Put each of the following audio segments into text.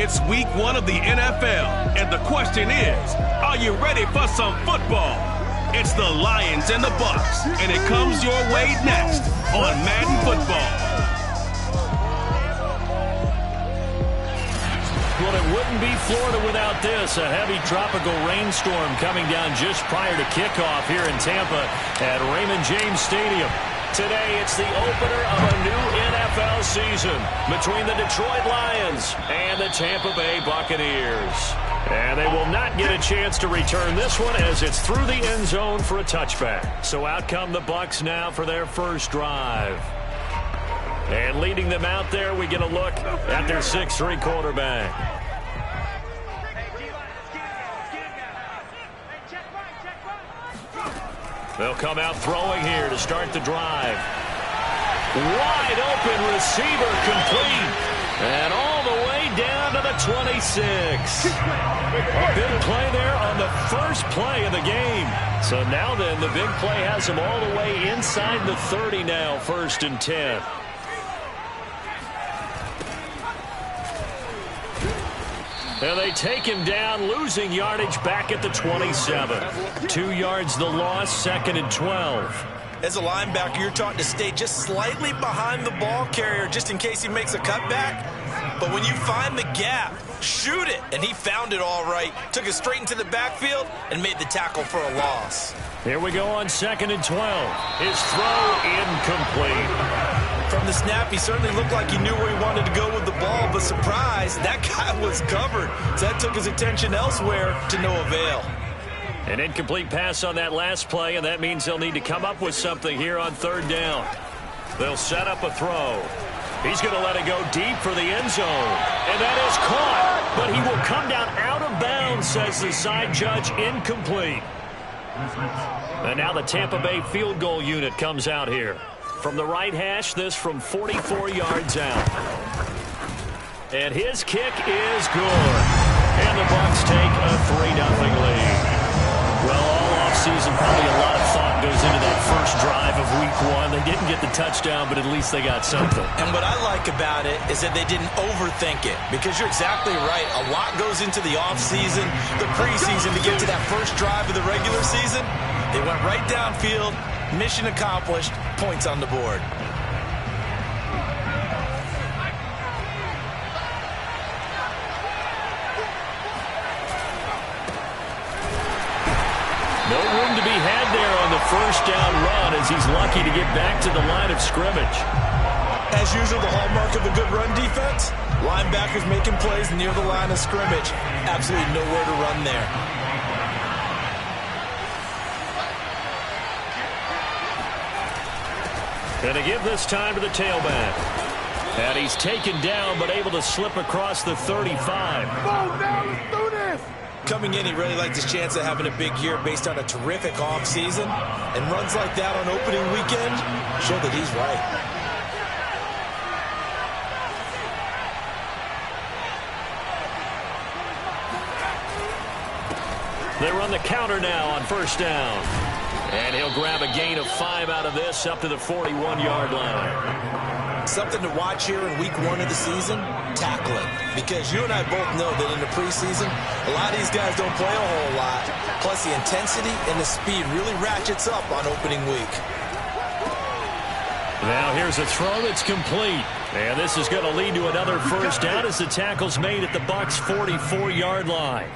It's week 1 of the NFL, and the question is, are you ready for some football? It's the Lions and the Bucks, and it comes your way next on Madden Football. Well, it wouldn't be Florida without this. A heavy tropical rainstorm coming down just prior to kickoff here in Tampa at Raymond James Stadium. Today, it's the opener of a new NFL season between the Detroit Lions and the Tampa Bay Buccaneers. And they will not get a chance to return this one as it's through the end zone for a touchback. So out come the Bucs now for their first drive. And leading them out there, we get a look at their 6'3" quarterback. They'll come out throwing here to start the drive. Wide open receiver complete. And all the way down to the 26. A big play there on the first play of the game. So now then, the big play has them all the way inside the 30 now, 1st and 10. And they take him down, losing yardage back at the 27. 2 yards the loss, 2nd and 12. As a linebacker, you're taught to stay just slightly behind the ball carrier just in case he makes a cutback. But when you find the gap, shoot it. And he found it all right. Took it straight into the backfield and made the tackle for a loss. Here we go on 2nd and 12. His throw incomplete. From the snap, he certainly looked like he knew where he wanted to go with the ball, but surprise, that guy was covered. So that took his attention elsewhere to no avail. An incomplete pass on that last play, and that means they'll need to come up with something here on 3rd down. They'll set up a throw. He's going to let it go deep for the end zone. And that is caught, but he will come down out of bounds, says the side judge, incomplete. And now the Tampa Bay field goal unit comes out here. From the right hash, this from 44 yards out. And his kick is good. And the Bucs take a 3-0 lead. Well, all offseason, probably a lot of thought goes into that first drive of week 1. They didn't get the touchdown, but at least they got something. And what I like about it is that they didn't overthink it. Because you're exactly right. A lot goes into the offseason, the preseason to get to that first drive of the regular season. They went right downfield. Mission accomplished. Points on the board. No room to be had there on the first down run as he's lucky to get back to the line of scrimmage. As usual, the hallmark of a good run defense, linebackers making plays near the line of scrimmage. Absolutely nowhere to run there. And to give this time to the tailback. And he's taken down, but able to slip across the 35. Coming in, he really liked his chance of having a big year based on a terrific offseason. And runs like that on opening weekend show that he's right. They run the counter now on 1st down. And he'll grab a gain of 5 out of this up to the 41-yard line. Something to watch here in week 1 of the season, tackling. Because you and I both know that in the preseason, a lot of these guys don't play a whole lot. Plus the intensity and the speed really ratchets up on opening week. Now here's a throw that's complete. And this is going to lead to another first down as the tackle's made at the Bucs' 44-yard line.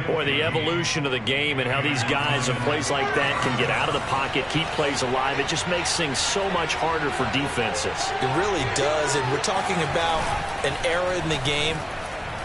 Boy, the evolution of the game and how these guys in plays like that can get out of the pocket, keep plays alive, it just makes things so much harder for defenses. It really does, and we're talking about an era in the game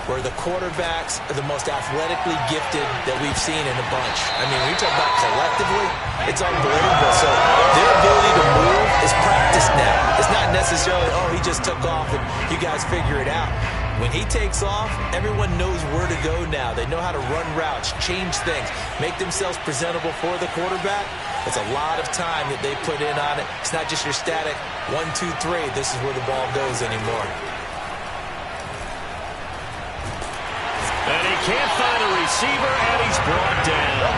where the quarterbacks are the most athletically gifted that we've seen in a bunch. I mean, when you talk about collectively, it's unbelievable. So their ability to move is practiced now. It's not necessarily, oh, he just took off and you guys figure it out. When he takes off, everyone knows where to go now. They know how to run routes, change things, make themselves presentable for the quarterback. It's a lot of time that they put in on it. It's not just your static 1, 2, 3. This is where the ball goes anymore. And he can't find a receiver, and he's brought down.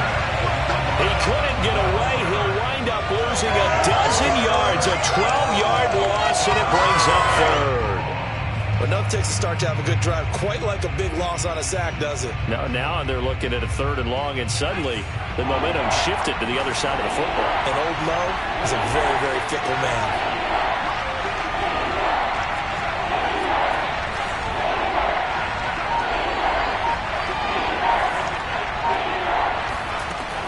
He couldn't get away. He'll wind up losing a dozen yards, a 12-yard loss, and it brings up 3rd. But enough takes to start to have a good drive. Quite like a big loss on a sack, does it? Now they're looking at a 3rd and long, and suddenly the momentum shifted to the other side of the football. And old Mo is a very, very fickle man.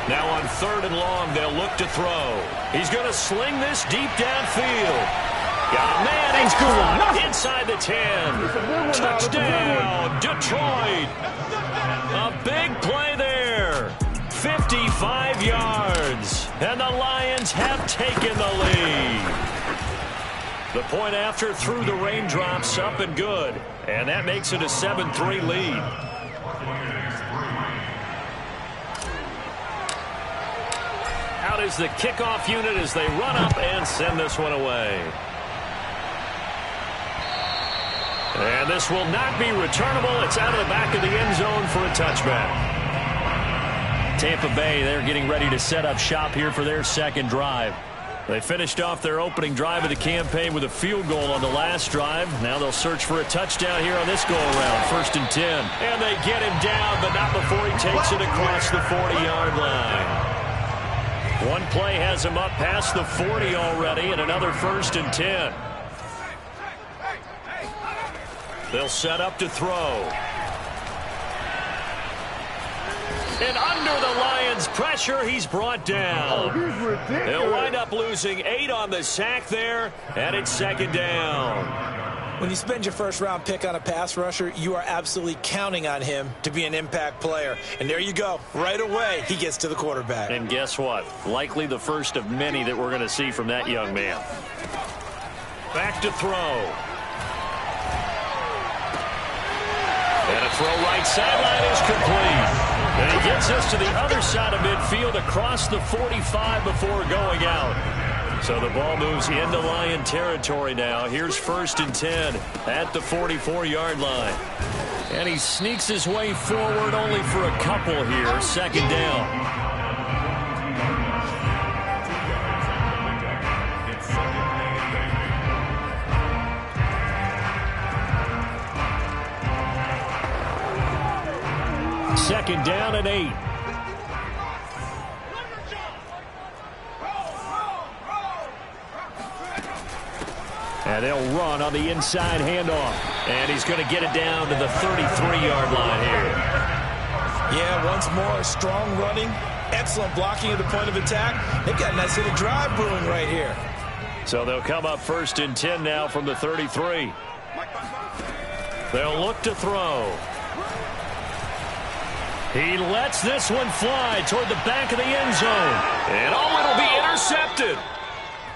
Now on 3rd and long, they'll look to throw. He's going to sling this deep downfield. Got a man, he's caught inside the 10. Touchdown, Detroit. A big play there. 55 yards. And the Lions have taken the lead. The point after threw the raindrops up and good. And that makes it a 7-3 lead. Out is the kickoff unit as they run up and send this one away. And this will not be returnable. It's out of the back of the end zone for a touchback. Tampa Bay, they're getting ready to set up shop here for their 2nd drive. They finished off their opening drive of the campaign with a field goal on the last drive. Now they'll search for a touchdown here on this go-around. 1st and 10. And they get him down, but not before he takes it across the 40-yard line. One play has him up past the 40 already, and another 1st and 10. They'll set up to throw. And under the Lions' pressure, he's brought down. They'll wind up losing 8 on the sack there, and it's 2nd down. When you spend your 1st-round pick on a pass rusher, you are absolutely counting on him to be an impact player. And there you go. Right away, he gets to the quarterback. And guess what? Likely the first of many that we're going to see from that young man. Back to throw. And a throw right sideline is complete. And he gets us to the other side of midfield across the 45 before going out. So the ball moves into Lion territory now. Here's 1st and 10 at the 44-yard line. And he sneaks his way forward only for a couple here. 2nd down. Second down and 8. And they'll run on the inside handoff. And he's going to get it down to the 33-yard line here. Yeah, once more, strong running, excellent blocking at the point of attack. They've got a nice little drive brewing right here. So they'll come up 1st and 10 now from the 33. They'll look to throw. He lets this one fly toward the back of the end zone. And it'll be intercepted.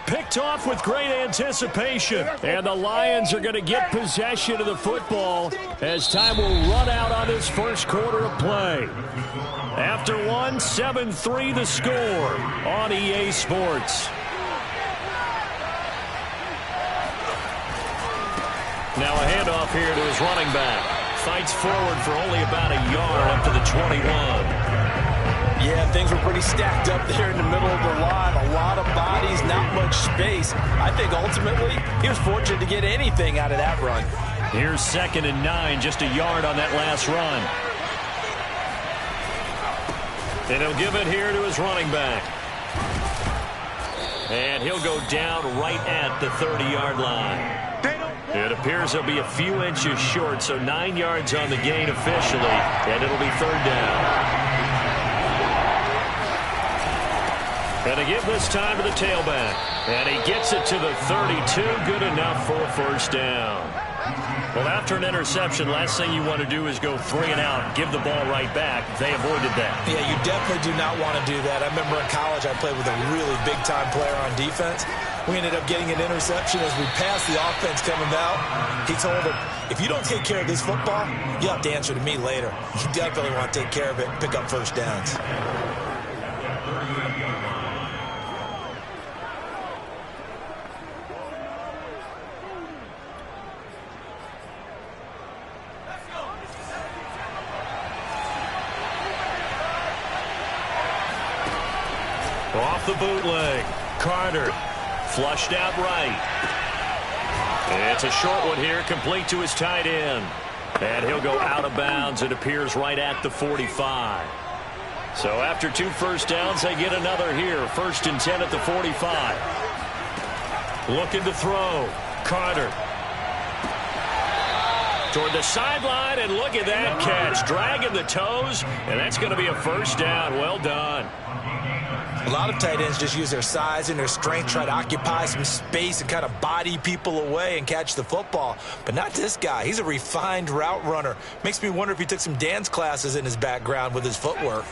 Picked off with great anticipation. And the Lions are going to get possession of the football as time will run out on this 1st quarter of play. After 7-3 the score on EA Sports. Now a handoff here to his running back. Fights forward for only about a yard up to the 21. Yeah, things were pretty stacked up there in the middle of the line. A lot of bodies, not much space. I think ultimately he was fortunate to get anything out of that run. Here's 2nd and 9, just a yard on that last run. And he'll give it here to his running back. And he'll go down right at the 30-yard line. It appears he'll be a few inches short, so 9 yards on the gain officially, and it'll be 3rd down. And a give this time to the tailback. And he gets it to the 32. Good enough for a 1st down. Well, after an interception, last thing you want to do is go 3 and out, give the ball right back. They avoided that. Yeah, you definitely do not want to do that. I remember in college I played with a really big-time player on defense. We ended up getting an interception as we passed the offense coming out. He told him, if you don't take care of this football, you have to answer to me later. You definitely want to take care of it and pick up 1st downs. Off the bootleg, Carter flushed out right. And It's a short one here, complete to his tight end. And he'll go out of bounds. It appears right at the 45. So after 2 first downs, they get another here. 1st and 10 at the 45. Looking to throw. Carter. Toward the sideline, and look at that catch. Dragging the toes, and that's going to be a 1st down. Well done. A lot of tight ends just use their size and their strength, try to occupy some space and kind of body people away and catch the football. But not this guy. He's a refined route runner. Makes me wonder if he took some dance classes in his background with his footwork.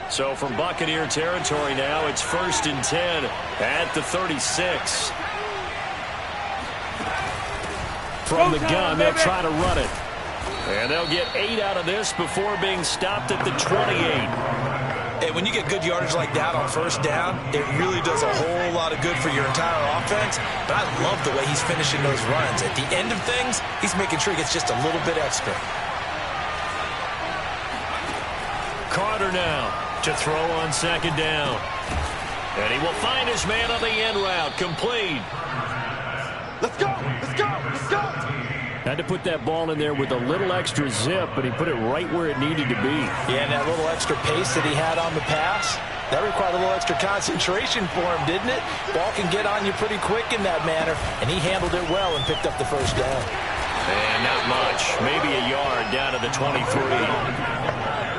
So from Buccaneer territory now, it's 1st and 10 at the 36. From the gun, they'll try to run it. And they'll get 8 out of this before being stopped at the 28. Hey, when you get good yardage like that on 1st down, it really does a whole lot of good for your entire offense. But I love the way he's finishing those runs. At the end of things, he's making sure he gets just a little bit extra. Carter now to throw on 2nd down. And he will find his man on the end route. Complete. Let's go! Let's go! Let's go! Had to put that ball in there with a little extra zip, but he put it right where it needed to be. Yeah, and that little extra pace that he had on the pass, that required a little extra concentration for him, didn't it? Ball can get on you pretty quick in that manner, and he handled it well and picked up the 1st down. And not much. Maybe a yard down to the 23.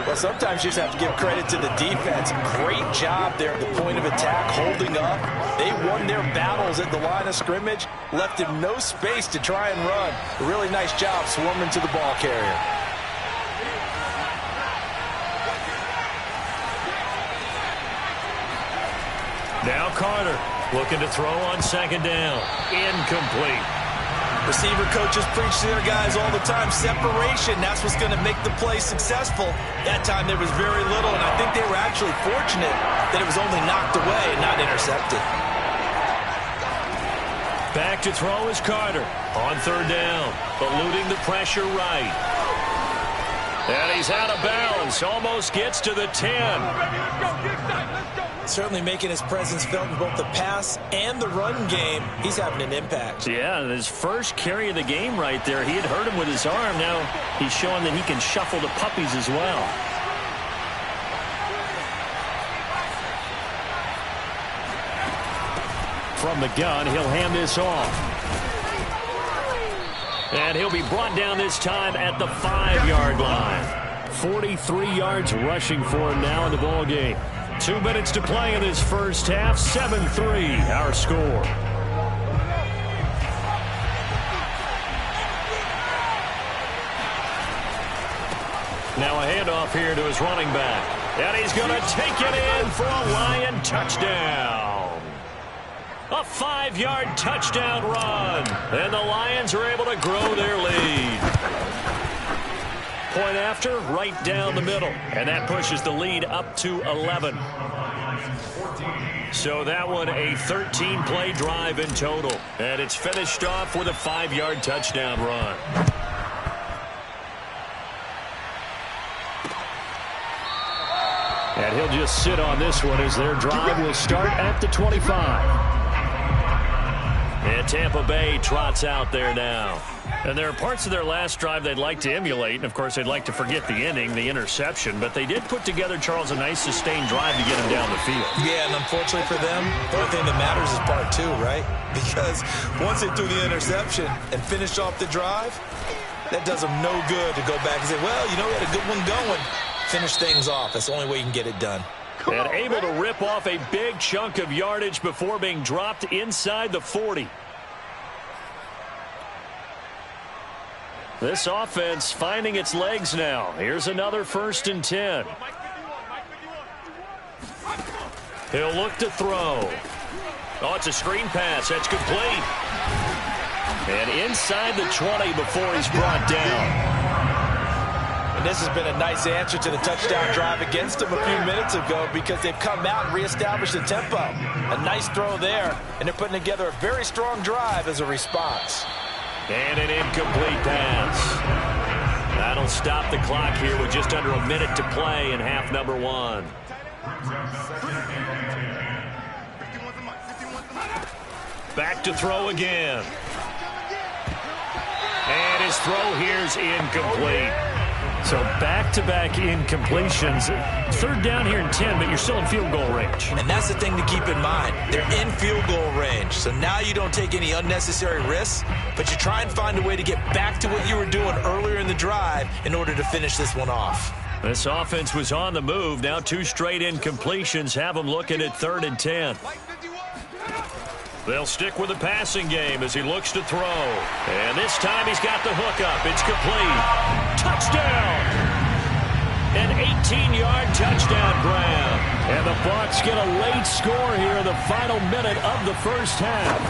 Well, sometimes you just have to give credit to the defense. Great job there at the point of attack, holding up. They won their battles at the line of scrimmage, left him no space to try and run. A really nice job swarming to the ball carrier. Now Carter looking to throw on 2nd down. Incomplete. Receiver coaches preach to their guys all the time. Separation, that's what's going to make the play successful. That time there was very little, and I think they were actually fortunate that it was only knocked away and not intercepted. Back to throw is Carter on 3rd down, eluding the pressure right. And he's out of bounds, almost gets to the 10. Certainly making his presence felt in both the pass and the run game. He's having an impact. Yeah, and his first carry of the game right there, he had hurt him with his arm. Now he's showing that he can shuffle the puppies as well. From the gun, he'll hand this off. And he'll be brought down this time at the 5-yard line. 43 yards rushing for him now in the ball game. 2 minutes to play in this first half. 7-3 our score. Now a handoff here to his running back. And he's going to take it in for a Lion touchdown. A 5-yard touchdown run. And the Lions are able to grow their lead. Point after, right down the middle. And that pushes the lead up to 11. So that one a 13-play drive in total. And it's finished off with a 5-yard touchdown run. And he'll just sit on this one as their drive will start at the 25. And Tampa Bay trots out there now. And there are parts of their last drive they'd like to emulate. And, of course, they'd like to forget the inning, the interception. But they did put together, Charles, a nice sustained drive to get him down the field. Yeah, and unfortunately for them, the only thing that matters is part 2, right? Because once they threw the interception and finished off the drive, that does them no good to go back and say, well, you know, we had a good one going. Finish things off. That's the only way you can get it done. And able to rip off a big chunk of yardage before being dropped inside the 40. This offense finding its legs now. Here's another 1st and 10. He'll look to throw. Oh, it's a screen pass. That's complete. And inside the 20 before he's brought down. And this has been a nice answer to the touchdown drive against them a few minutes ago because they've come out and reestablished the tempo. A nice throw there, and they're putting together a very strong drive as a response. And an incomplete pass. That'll stop the clock here with just under a minute to play in half number 1. Back to throw again. throw here's incomplete. So back-to-back incompletions. Third down here in 10, but you're still in field goal range. And that's the thing to keep in mind. They're in field goal range. So now you don't take any unnecessary risks, but you try and find a way to get back to what you were doing earlier in the drive in order to finish this one off. This offense was on the move. Now 2 straight incompletions have them looking at 3rd and 10. They'll stick with the passing game as he looks to throw. And this time he's got the hook up. It's complete. Touchdown! An 18-yard touchdown grab. And the Bucs get a late score here in the final minute of the first half.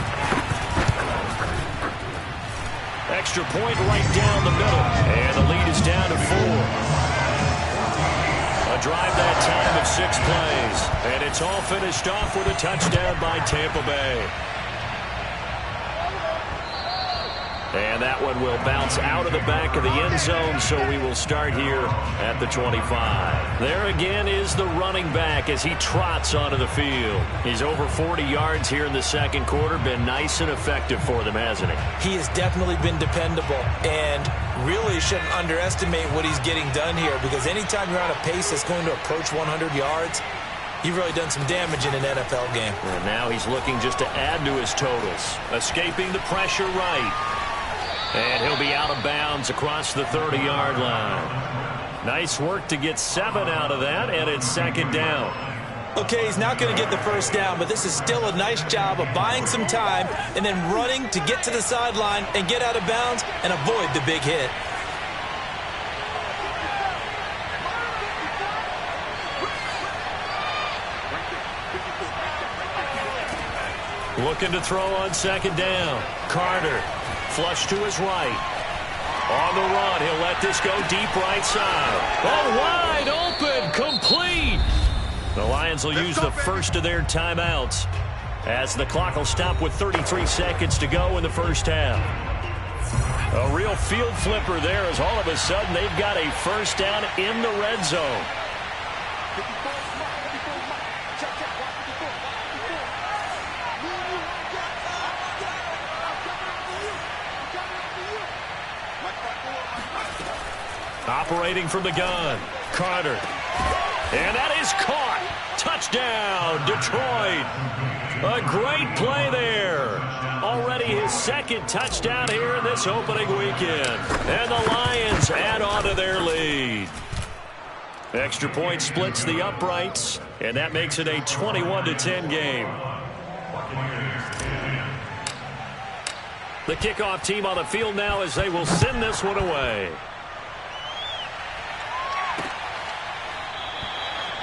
Extra point right down the middle. And the lead is down to 4. A drive that time of 6 plays. And it's all finished off with a touchdown by Tampa Bay. And that one will bounce out of the back of the end zone, so we will start here at the 25. There again is the running back as he trots onto the field. He's over 40 yards here in the second quarter. Been nice and effective for them, hasn't he? He has definitely been dependable, and really shouldn't underestimate what he's getting done here, because anytime you're on a pace that's going to approach 100 yards, you've really done some damage in an NFL game. And now he's looking just to add to his totals. Escaping the pressure right. And he'll be out of bounds across the 30-yard line. Nice work to get 7 out of that, and it's 2nd down. Okay, he's not going to get the first down, but this is still a nice job of buying some time and then running to get to the sideline and get out of bounds and avoid the big hit. Looking to throw on 2nd down. Carter. Flush to his right. On the run, he'll let this go deep right side. Oh, wide open, complete. The Lions will use the first of their timeouts as the clock will stop with 33 seconds to go in the first half. A real field flipper there as all of a sudden they've got a first down in the red zone. Operating from the gun, Carter. And that is caught. Touchdown, Detroit. A great play there. Already his 2nd touchdown here in this opening weekend. And the Lions add on to their lead. Extra point splits the uprights, and that makes it a 21-10 game. The kickoff team on the field now as they will send this one away.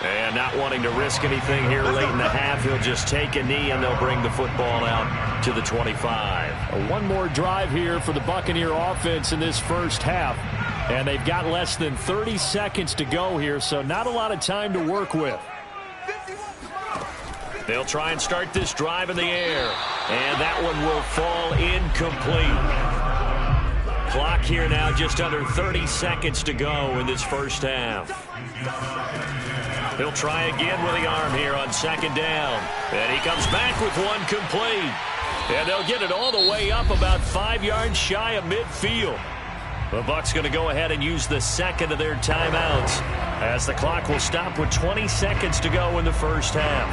And not wanting to risk anything here late in the half, he'll just take a knee and they'll bring the football out to the 25. One more drive here for the Buccaneer offense in this first half. And they've got less than 30 seconds to go here, so not a lot of time to work with. They'll try and start this drive in the air. And that one will fall incomplete. Clock here now just under 30 seconds to go in this first half. He'll try again with the arm here on 2nd down. And he comes back with one complete. And they'll get it all the way up about 5 yards shy of midfield. The Bucs going to go ahead and use the 2nd of their timeouts as the clock will stop with 20 seconds to go in the first half.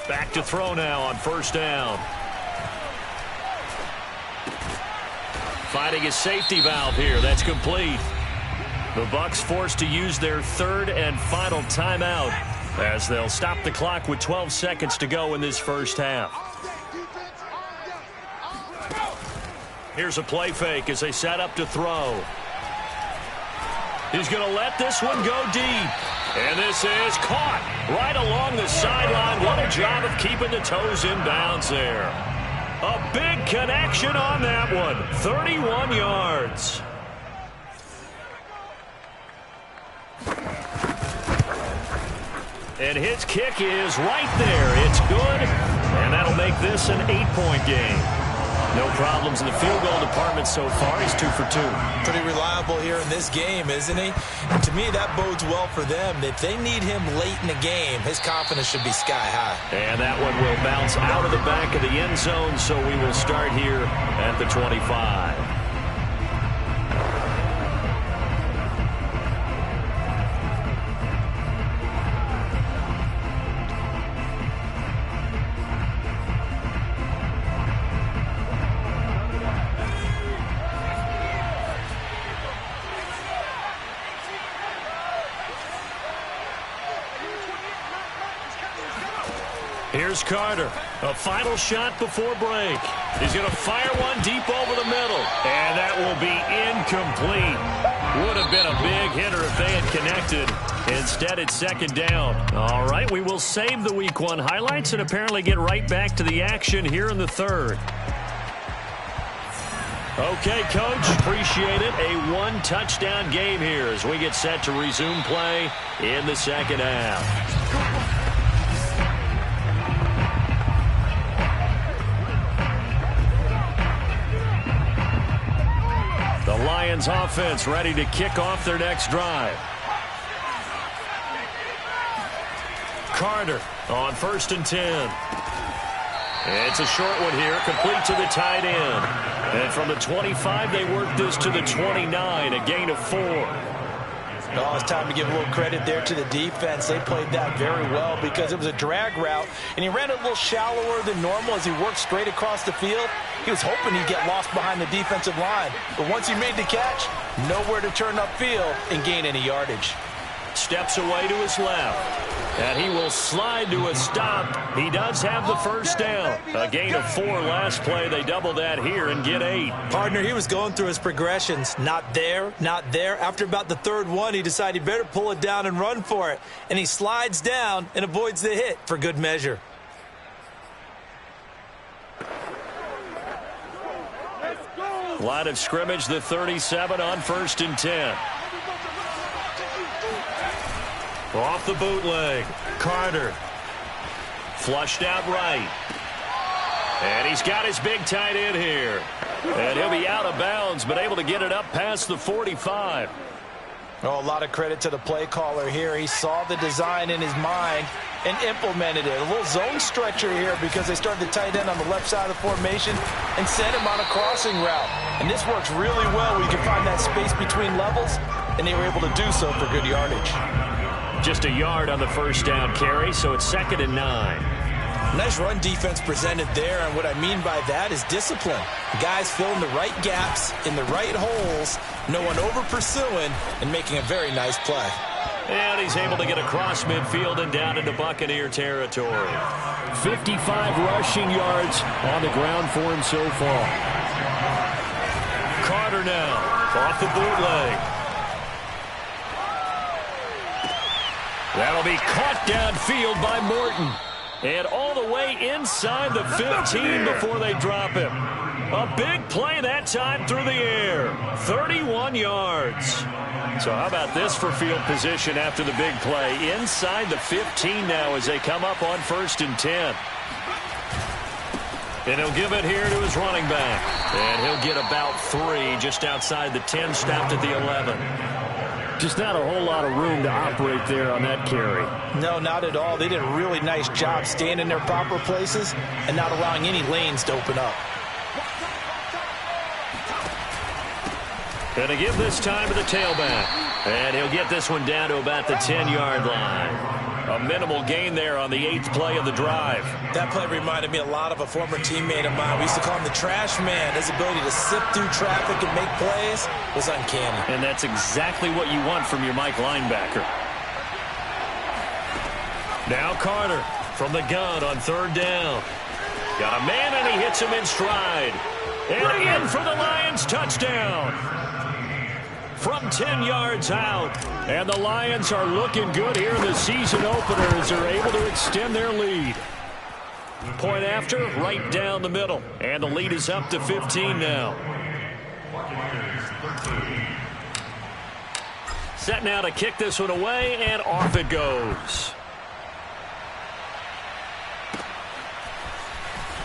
Back to throw now on 1st down. Finding his safety valve here. That's complete. The Bucs forced to use their 3rd and final timeout as they'll stop the clock with 12 seconds to go in this first half. Here's a play fake as they set up to throw. He's going to let this one go deep. And this is caught right along the sideline. What a job of keeping the toes in bounds there. A big connection on that one. 31 yards. And his kick is right there. It's good. And that'll make this an 8-point game. No problems in the field goal department so far. He's 2 for 2. Pretty reliable here in this game, isn't he? And to me, that bodes well for them. If they need him late in the game, his confidence should be sky high. And that one will bounce out of the back of the end zone, so we will start here at the 25. Here's Carter. A final shot before break. He's going to fire one deep over the middle. And that will be incomplete. Would have been a big hitter if they had connected. Instead, it's second down. All right, we will save the Week 1 highlights and apparently get right back to the action here in the third. Okay, Coach, appreciate it. A one-touchdown game here as we get set to resume play in the second half. The Lions offense ready to kick off their next drive. Carter on 1st and 10. It's a short one here, complete to the tight end. And from the 25, they work this to the 29, a gain of 4. Oh, it's time to give a little credit there to the defense. They played that very well because it was a drag route, and he ran it a little shallower than normal as he worked straight across the field. He was hoping he'd get lost behind the defensive line, but once he made the catch, nowhere to turn upfield and gain any yardage. Steps away to his left. And he will slide to a stop. He does have the first down. A gain of 4 last play. They double that here and get 8. Partner, he was going through his progressions. Not there, not there. After about the third one, he decided he better pull it down and run for it. And he slides down and avoids the hit for good measure. Line of scrimmage, the 37 on 1st and 10. Off the bootleg. Carter. Flushed out right. And he's got his big tight end here. And he'll be out of bounds, but able to get it up past the 45. Oh, a lot of credit to the play caller here. He saw the design in his mind and implemented it. A little zone stretcher here because they started the tight end on the left side of the formation and sent him on a crossing route. And this works really well where you can find that space between levels, and they were able to do so for good yardage. Just a yard on the first down carry, so it's 2nd and 9. Nice run defense presented there, and what I mean by that is discipline. Guys filling the right gaps in the right holes, no one over-pursuing, and making a very nice play. And he's able to get across midfield and down into Buccaneer territory. 55 rushing yards on the ground for him so far. Carter now off the bootleg. That'll be caught downfield by Morton. And all the way inside the 15 before they drop him. A big play that time through the air. 31 yards. So how about this for field position after the big play? Inside the 15 now as they come up on 1st and 10. And he'll give it here to his running back. And he'll get about 3 just outside the 10, stopped at the 11. Just not a whole lot of room to operate there on that carry. No, not at all. They did a really nice job staying in their proper places and not allowing any lanes to open up. Going to give this time to the tailback. And he'll get this one down to about the 10-yard line. A minimal gain there on the 8th play of the drive. That play reminded me a lot of a former teammate of mine. We used to call him the trash man. His ability to sift through traffic and make plays was uncanny. And that's exactly what you want from your Mike linebacker. Now Carter from the gun on 3rd down. Got a man and he hits him in stride. And in for the Lions touchdown. From 10 yards out. And the Lions are looking good here in the season opener as they're able to extend their lead. Point after, right down the middle. And the lead is up to 15 now. Set now to kick this one away, and off it goes.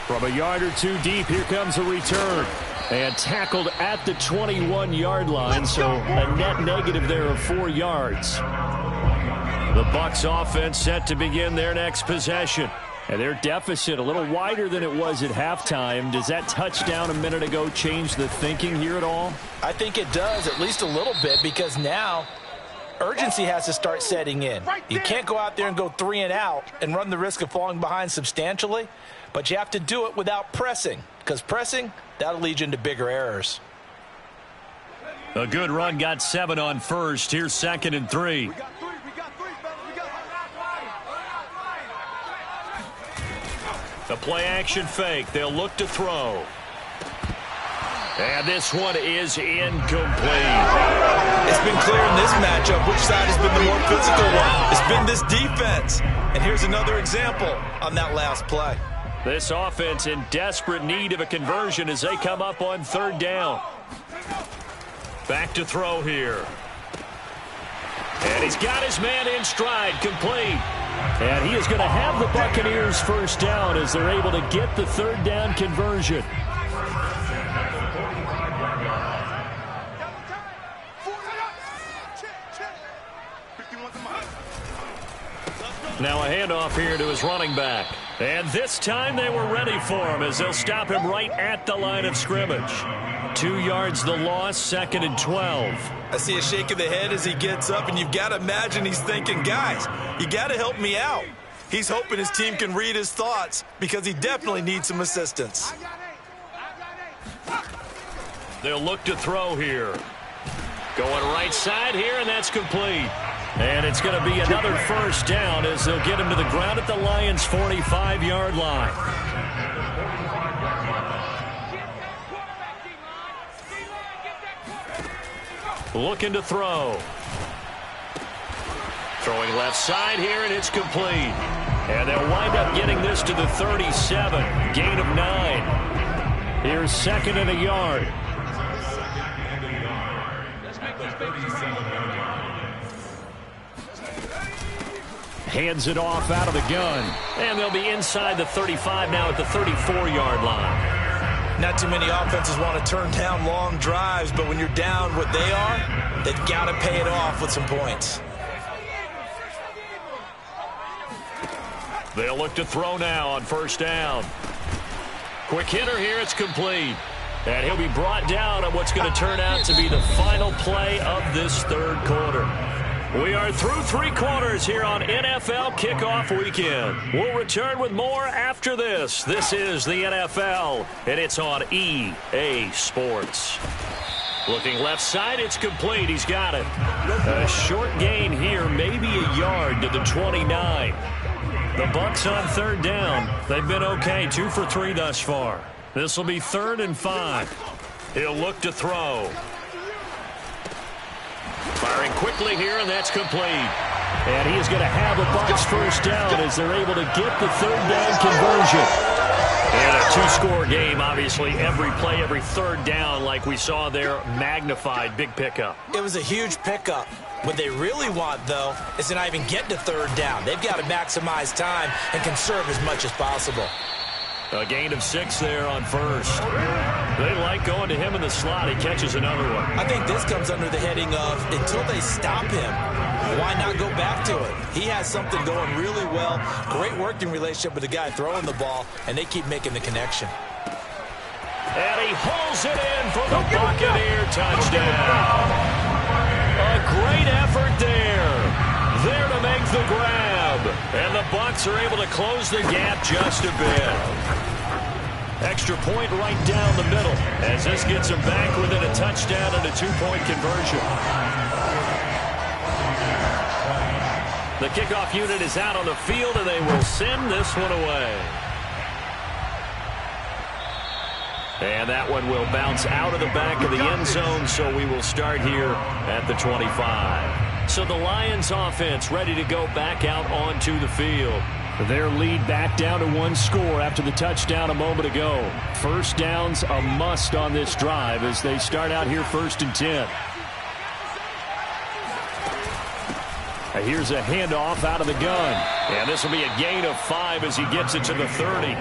From a yard or two deep, here comes a return. And tackled at the 21-yard line, so a net negative there of 4 yards. The Bucs offense set to begin their next possession. And their deficit a little wider than it was at halftime. Does that touchdown a minute ago change the thinking here at all? I think it does, at least a little bit, because now urgency has to start setting in. You can't go out there and go 3 and out and run the risk of falling behind substantially, but you have to do it without pressing, because pressing, that'll lead you into bigger errors. A good run got 7 on first. Here's 2nd and 3. The play action fake. They'll look to throw. And this one is incomplete. It's been clear in this matchup which side has been the more physical one. It's been this defense. And here's another example on that last play. This offense in desperate need of a conversion as they come up on 3rd down. Back to throw here. And he's got his man in stride, complete. And he is going to have the Buccaneers first down as they're able to get the 3rd down conversion. Now a handoff here to his running back. And this time they were ready for him as they'll stop him right at the line of scrimmage. 2 yards the loss, 2nd and 12. I see a shake of the head as he gets up, and you've got to imagine he's thinking, guys, you got to help me out. He's hoping his team can read his thoughts because he definitely needs some assistance. They'll look to throw here. Going right side here, and that's complete. And it's going to be another first down as they'll get him to the ground at the Lions' 45-yard line. Looking to throw. Throwing left side here, and it's complete. And they'll wind up getting this to the 37. Gain of 9. Here's 2nd and a yard. Hands it off out of the gun. And they'll be inside the 35 now at the 34-yard line. Not too many offenses want to turn down long drives, but when you're down what they are, they've got to pay it off with some points. They'll look to throw now on 1st down. Quick hitter here, it's complete. And he'll be brought down on what's going to turn out to be the final play of this 3rd quarter. We are through 3 quarters here on NFL Kickoff Weekend. We'll return with more after this. This is the NFL, and it's on EA Sports. Looking left side, it's complete. He's got it. A short gain here, maybe a yard to the 29. The Bucs on 3rd down. They've been okay, 2 for 3 thus far. This will be 3rd and 5. He'll look to throw. Firing quickly here, and that's complete. And he is going to have a Bucs first down as they're able to get the 3rd down conversion. And a 2-score game, obviously, every play, every 3rd down, like we saw there, magnified, big pickup. It was a huge pickup. What they really want, though, is to not even get to 3rd down. They've got to maximize time and conserve as much as possible. A gain of 6 there on 1st. They like going to him in the slot. He catches another one. I think this comes under the heading of until they stop him, why not go back to it? He has something going really well. Great working relationship with the guy throwing the ball, and they keep making the connection. And he hauls it in for the Buccaneer touchdown. A great effort there. There to make the grab. And the Bucs are able to close the gap just a bit. Extra point right down the middle as this gets them back within a touchdown and a 2-point conversion. The kickoff unit is out on the field, and they will send this one away. And that one will bounce out of the back of the end zone, so we will start here at the 25. So the Lions offense ready to go back out onto the field. Their lead back down to 1 score after the touchdown a moment ago. First down's a must on this drive as they start out here 1st and 10. Here's a handoff out of the gun. And this will be a gain of 5 as he gets it to the 30.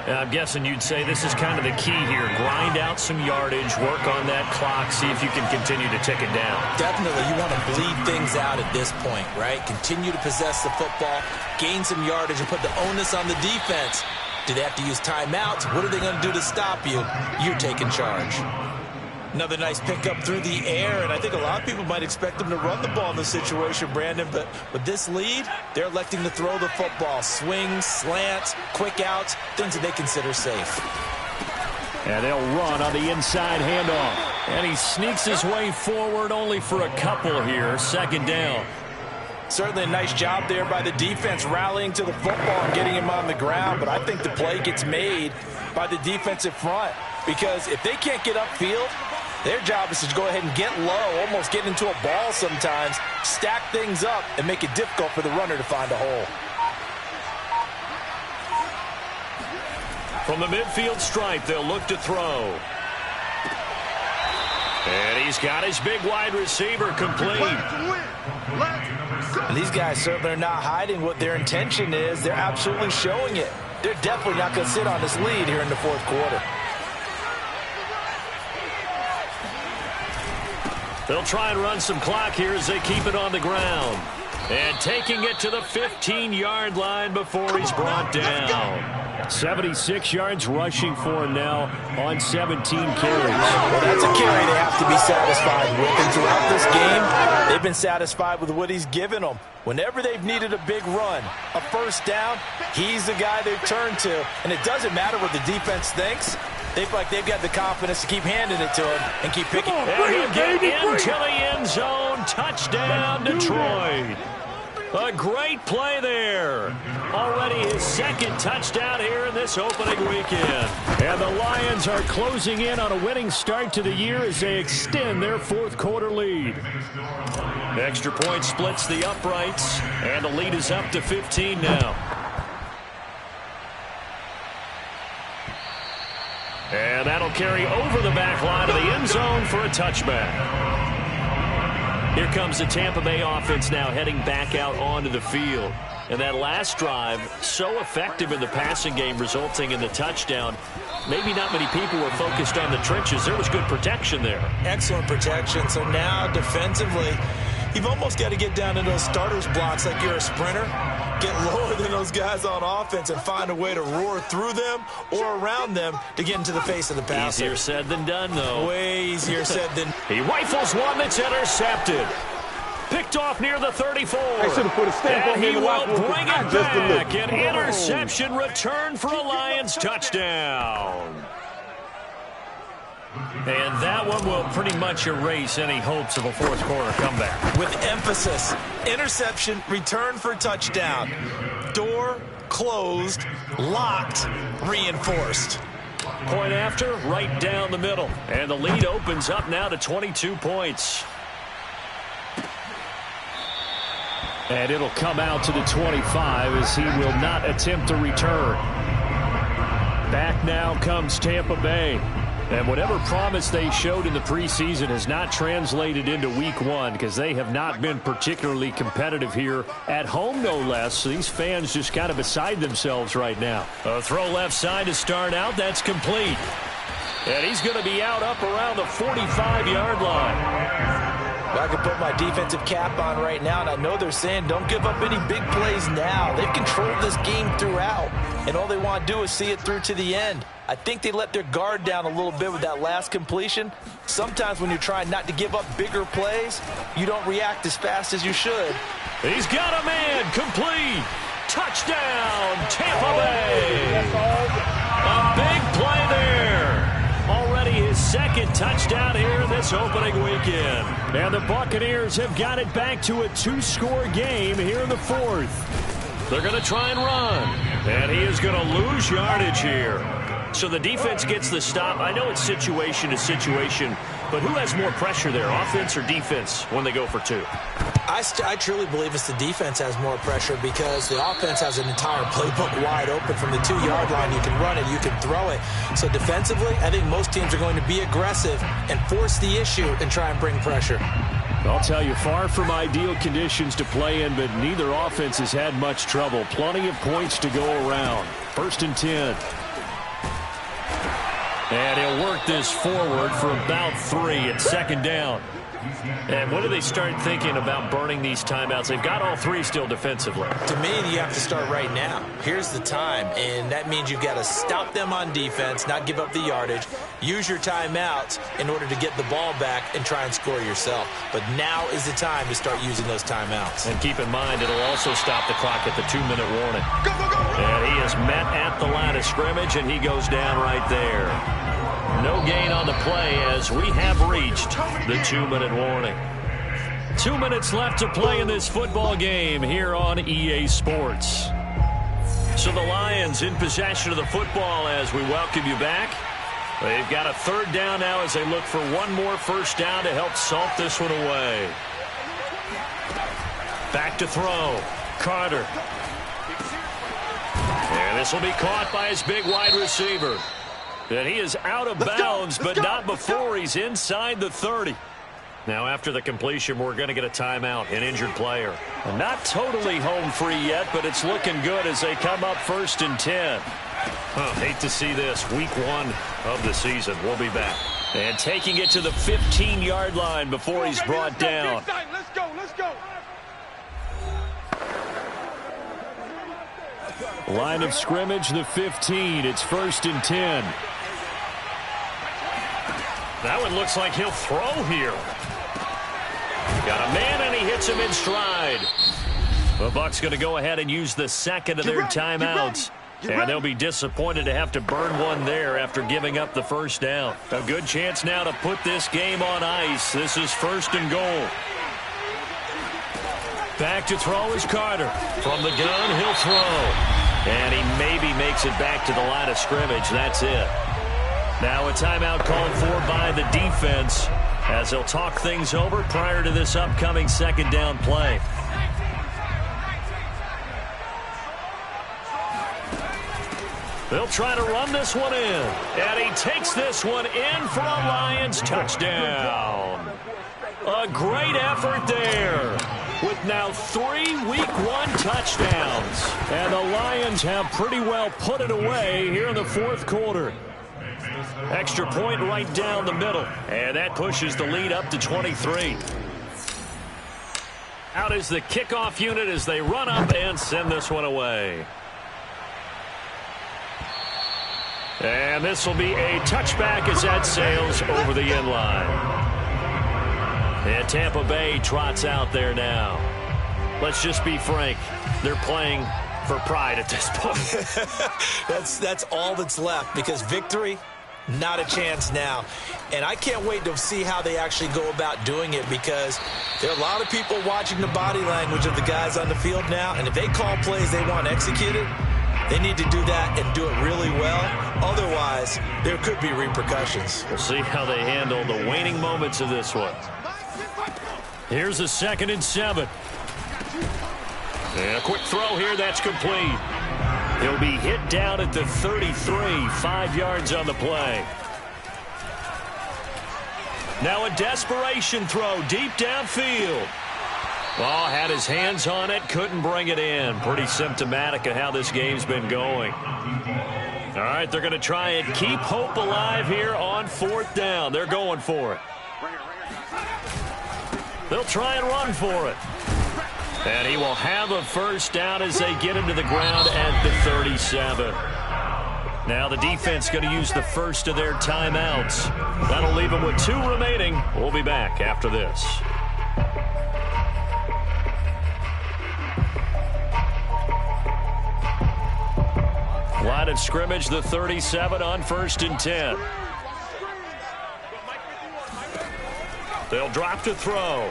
I'm guessing you'd say this is kind of the key here. Grind out some yardage, work on that clock, see if you can continue to tick it down. Definitely, you want to bleed things out at this point, right? Continue to possess the football, gain some yardage, and put the onus on the defense. Do they have to use timeouts? What are they going to do to stop you? You're taking charge. Another nice pickup through the air, and I think a lot of people might expect them to run the ball in this situation, Brandon, but with this lead, they're electing to throw the football. Swings, slants, quick outs, things that they consider safe. And they'll run on the inside handoff. And he sneaks his way forward only for a couple here. Second down. Certainly a nice job there by the defense rallying to the football and getting him on the ground, but I think the play gets made by the defensive front because if they can't get upfield, their job is to go ahead and get low, almost get into a ball sometimes, stack things up, and make it difficult for the runner to find a hole. From the midfield stripe, they'll look to throw. And he's got his big wide receiver complete. And these guys certainly are not hiding what their intention is. They're absolutely showing it. They're definitely not going to sit on this lead here in the fourth quarter. They'll try and run some clock here as they keep it on the ground. And taking it to the 15-yard line before he's brought down. 76 yards rushing for him now on 17 carries. Well, that's a carry they have to be satisfied with. And throughout this game, they've been satisfied with what he's given them. Whenever they've needed a big run, a first down, he's the guy they've turned to. And it doesn't matter what the defense thinks. They feel like they've got the confidence to keep handing it to him and keep picking. And he'll get into the end zone. Touchdown, Detroit. A great play there. Already his second touchdown here in this opening weekend. And the Lions are closing in on a winning start to the year as they extend their fourth quarter lead. The extra point splits the uprights, and the lead is up to 15 now. And that'll carry over the back line of the end zone for a touchback. Here comes the Tampa Bay offense now heading back out onto the field. And that last drive, so effective in the passing game, resulting in the touchdown. Maybe not many people were focused on the trenches. There was good protection there. Excellent protection. So now defensively, you've almost got to get down to those starters blocks like you're a sprinter. Get lower than those guys on offense and find a way to roar through them or around them to get into the face of the passer. Easier said than done, though. Way easier said than... He rifles one that's intercepted. Picked off near the 34. I should have put a stamp on and me he in the will locker room. bring it back. An interception return for a Lions touchdown. And that one will pretty much erase any hopes of a fourth quarter comeback. With emphasis, interception, return for touchdown. Door closed, locked, reinforced. Point after, right down the middle. And the lead opens up now to 22 points. And it'll come out to the 25 as he will not attempt to return. Back now comes Tampa Bay. And whatever promise they showed in the preseason has not translated into week one because they have not been particularly competitive here at home, no less. So these fans just kind of beside themselves right now. A throw left side to start out. That's complete. And he's going to be out up around the 45-yard line. I can put my defensive cap on right now, and I know they're saying don't give up any big plays now. They've controlled this game throughout, and all they want to do is see it through to the end. I think they let their guard down a little bit with that last completion. Sometimes when you're trying not to give up bigger plays, you don't react as fast as you should. He's got a man complete. Touchdown, Tampa Bay. A big play there. Already his second touchdown here in this opening weekend. And the Buccaneers have got it back to a two-score game here in the fourth. They're going to try and run. And he is going to lose yardage here. So the defense gets the stop. I know it's situation to situation, but who has more pressure there, offense or defense, when they go for two? I truly believe it's the defense has more pressure because the offense has an entire playbook wide open from the 2-yard line. You can run it, you can throw it. So defensively, I think most teams are going to be aggressive and force the issue and try and bring pressure. I'll tell you, far from ideal conditions to play in, but neither offense has had much trouble. Plenty of points to go around. 1st and 10. And he'll work this forward for about 3 at second down. And when do they start thinking about burning these timeouts? They've got all 3 still defensively. To me, you have to start right now. Here's the time, and that means you've got to stop them on defense, not give up the yardage, use your timeouts in order to get the ball back and try and score yourself. But now is the time to start using those timeouts. And keep in mind, it'll also stop the clock at the 2-minute warning. And he is met at the line of scrimmage, and he goes down right there. No gain on the play as we have reached the 2-minute warning. 2 minutes left to play in this football game here on EA Sports. So the Lions in possession of the football as we welcome you back. They've got a 3rd down now as they look for one more first down to help salt this one away. Back to throw. Carter. And this will be caught by his big wide receiver. And he is out of bounds, but not before he's inside the 30. Now, after the completion, we're going to get a timeout, an injured player. And not totally home free yet, but it's looking good as they come up 1st and 10. Hate to see this. Week 1 of the season. We'll be back. And taking it to the 15-yard line before he's brought down. Let's go, let's go. Line of scrimmage, the 15. It's 1st and 10. That one looks like he'll throw here. Got a man, and he hits him in stride. The Bucs going to go ahead and use the second of their timeouts. And they'll be disappointed to have to burn one there after giving up the first down. A good chance now to put this game on ice. This is 1st and goal. Back to throw is Carter. From the gun, he'll throw. And he maybe makes it back to the line of scrimmage. That's it. Now a timeout called for by the defense as they'll talk things over prior to this upcoming 2nd down play. They'll try to run this one in. And he takes this one in for a Lions touchdown. A great effort there with now 3 Week 1 touchdowns. And the Lions have pretty well put it away here in the 4th quarter. Extra point right down the middle. And that pushes the lead up to 23. Out is the kickoff unit as they run up and send this one away. And this will be a touchback as that sails over the end line. And Tampa Bay trots out there now. Let's just be frank. They're playing for pride at this point. That's all that's left because victory, not a chance now. And I can't wait to see how they actually go about doing it because there are a lot of people watching the body language of the guys on the field now. And if they call plays they want executed, they need to do that and do it really well. Otherwise, there could be repercussions. We'll see how they handle the waning moments of this one. Here's a 2nd and 7. And a quick throw here. That's complete. He'll be hit down at the 33. 5 yards on the play. Now a desperation throw deep downfield. Oh, had his hands on it, couldn't bring it in. Pretty symptomatic of how this game's been going. All right, they're going to try and keep hope alive here on 4th down. They're going for it. They'll try and run for it. And he will have a first down as they get him to the ground at the 37. Now the defense going to use the first of their timeouts. That'll leave them with 2 remaining. We'll be back after this. Line of scrimmage, the 37 on 1st and 10. They'll drop to throw.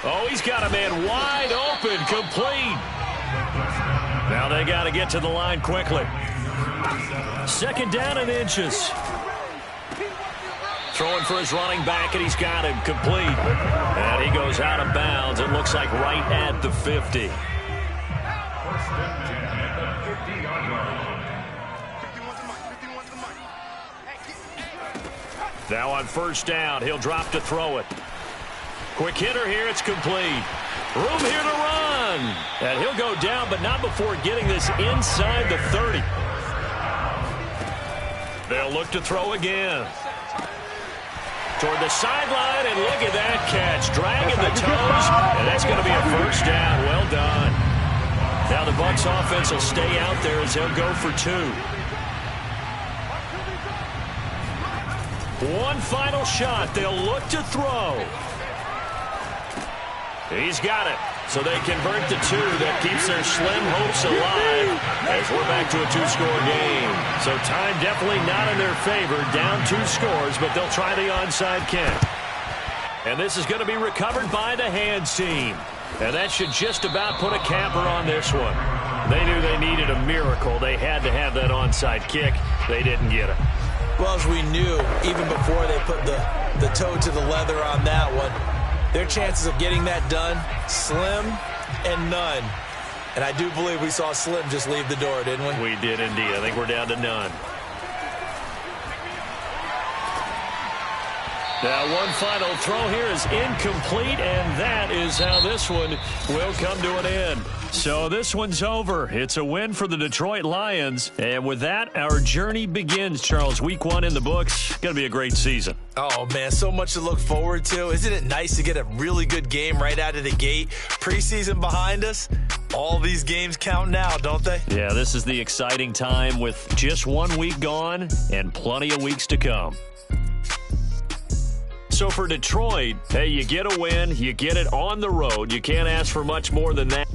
Oh, he's got a man wide open, complete. Now they got to get to the line quickly. 2nd down and inches. Throwing for his running back, and he's got him complete. And he goes out of bounds. It looks like right at the 50. Now on 1st down, he'll drop to throw it. Quick hitter here, it's complete. Room here to run. And he'll go down, but not before getting this inside the 30. They'll look to throw again. Toward the sideline, and look at that catch. Dragging the toes, and that's going to be a first down. Well done. Now the Bucs offense will stay out there as they'll go for 2. One final shot. They'll look to throw. He's got it. So they convert the 2. That keeps their slim hopes alive as we're back to a 2-score game. So time definitely not in their favor. Down 2 scores, but they'll try the onside kick. And this is going to be recovered by the hands team. And that should just about put a capper on this one. They knew they needed a miracle. They had to have that onside kick. They didn't get it. Well, as we knew, even before they put the toe to the leather on that one, their chances of getting that done, slim and none. And I do believe we saw Slim just leave the door, didn't we? We did indeed. I think we're down to none. Now one final throw here is incomplete, and that is how this one will come to an end. So this one's over. It's a win for the Detroit Lions. And with that, our journey begins, Charles. Week 1 in the books. Going to be a great season. Oh, man, so much to look forward to. Isn't it nice to get a really good game right out of the gate? Preseason behind us. All these games count now, don't they? Yeah, this is the exciting time with just 1 week gone and plenty of weeks to come. So for Detroit, hey, you get a win, you get it on the road. You can't ask for much more than that.